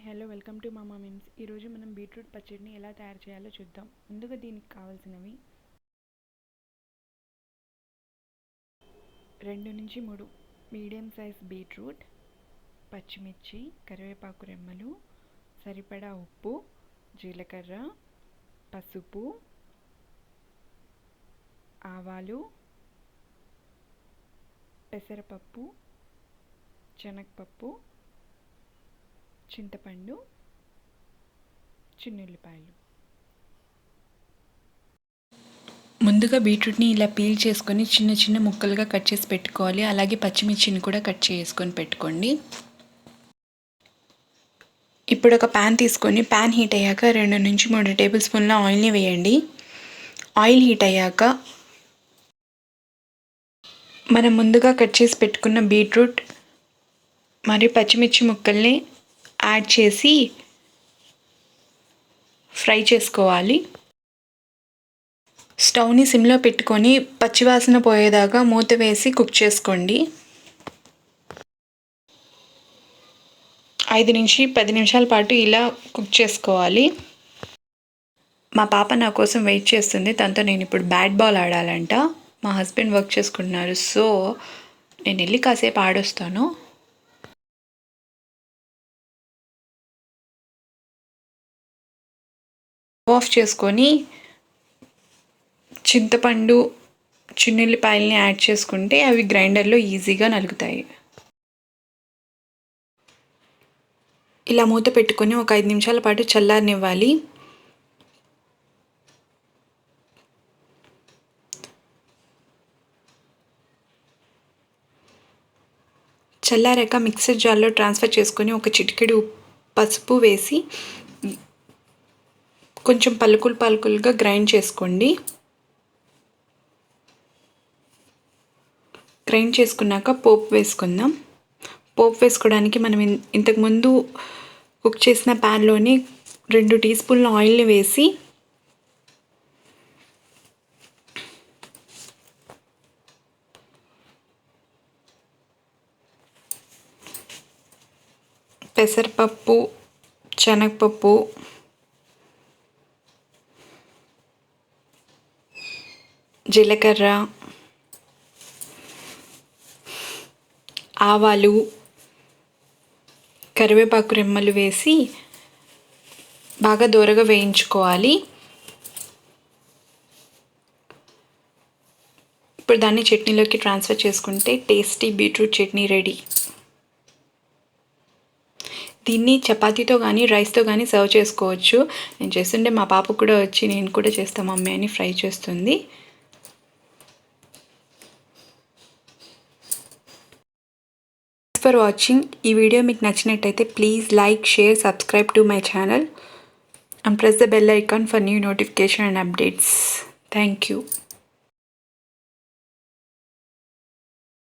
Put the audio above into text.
Hello welcome to మామా memes. ఈరోజు మనం బీట్రూట్ పచ్చడిని ఎలా తయారు చేయాలో చూద్దాం. ముందుగా దీనికి కావాల్సినవి 2 నుంచి 3 మీడియం సైజ్ బీట్రూట్, పచ్చిమిర్చి, కరివేపాకు రెమ్మలు, సరిపడా ఉప్పు, జీలకర్ర, పసుపు, ఆవాలు, పెసరపప్పు, శనగపప్పు, చింతపండు, చిన్నుల్లిపాయలు. ముందుగా బీట్రూట్ని ఇలా పీల్ చేసుకొని చిన్న చిన్న ముక్కలుగా కట్ చేసి పెట్టుకోవాలి. అలాగే పచ్చిమిర్చిని కూడా కట్ చేసుకొని పెట్టుకోండి. ఇప్పుడు ఒక ప్యాన్ తీసుకొని ప్యాన్ హీట్ అయ్యాక 2 నుంచి 3 టేబుల్ స్పూన్ల ఆయిల్ని వేయండి. ఆయిల్ హీట్ అయ్యాక మనం ముందుగా కట్ చేసి పెట్టుకున్న బీట్రూట్ మరియు పచ్చిమిర్చి ముక్కల్ని యాడ్ చేసి ఫ్రై చేసుకోవాలి. స్టవ్ని సిమ్లో పెట్టుకొని పచ్చివాసన పోయేదాకా మూత వేసి కుక్ చేసుకోండి. 5 నుంచి 10 నిమిషాల పాటు ఇలా కుక్ చేసుకోవాలి. మా పాప నా కోసం వెయిట్ చేస్తుంది. తనతో నేను ఇప్పుడు బ్యాట్ బాల్ ఆడాలంట. మా హస్బెండ్ వర్క్ చేసుకుంటున్నారు, సో నేను వెళ్ళి కాసేపు ఆడొస్తాను. ఆఫ్ చేసుకొని చింతపండు, చిన్నుల్లిపాయలని యాడ్ చేసుకుంటే అవి గ్రైండర్లో ఈజీగా నలుగుతాయి. ఇలా మూత పెట్టుకొని ఒక 5 నిమిషాల పాటు చల్లారనివ్వాలి. చల్లారాక మిక్సర్ జార్లో ట్రాన్స్ఫర్ చేసుకొని ఒక చిటికెడు పసుపు వేసి కొంచెం పలుకులుగా గ్రైండ్ చేసుకోండి. గ్రైండ్ చేసుకున్నాక పోపు వేసుకుందాం. పోపు వేసుకోవడానికి మనం ఇంతకుముందు కుక్ చేసిన ప్యాన్లోని 2 టీ స్పూన్ల ఆయిల్ని వేసి పెసరపప్పు, శనగపప్పు, జీలకర్ర, ఆవాలు, కరివేపాకు రెమ్మలు వేసి బాగా దోరగా వేయించుకోవాలి. ఇప్పుడు దాన్ని చట్నీలోకి ట్రాన్స్ఫర్ చేసుకుంటే టేస్టీ బీట్రూట్ చట్నీ రెడీ. దీన్ని చపాతీతో కానీ రైస్తో కానీ సర్వ్ చేసుకోవచ్చు. నేను చేస్తుంటే మా పాప కూడా వచ్చి నేను కూడా చేస్తాను మమ్మీ అని ఫ్రై చేస్తుంది. Thanks for watching. ఈ వీడియో మీకు నచ్చినట్టయితే please like, share, subscribe to my channel and press the bell icon for new notification and updates. Thank you.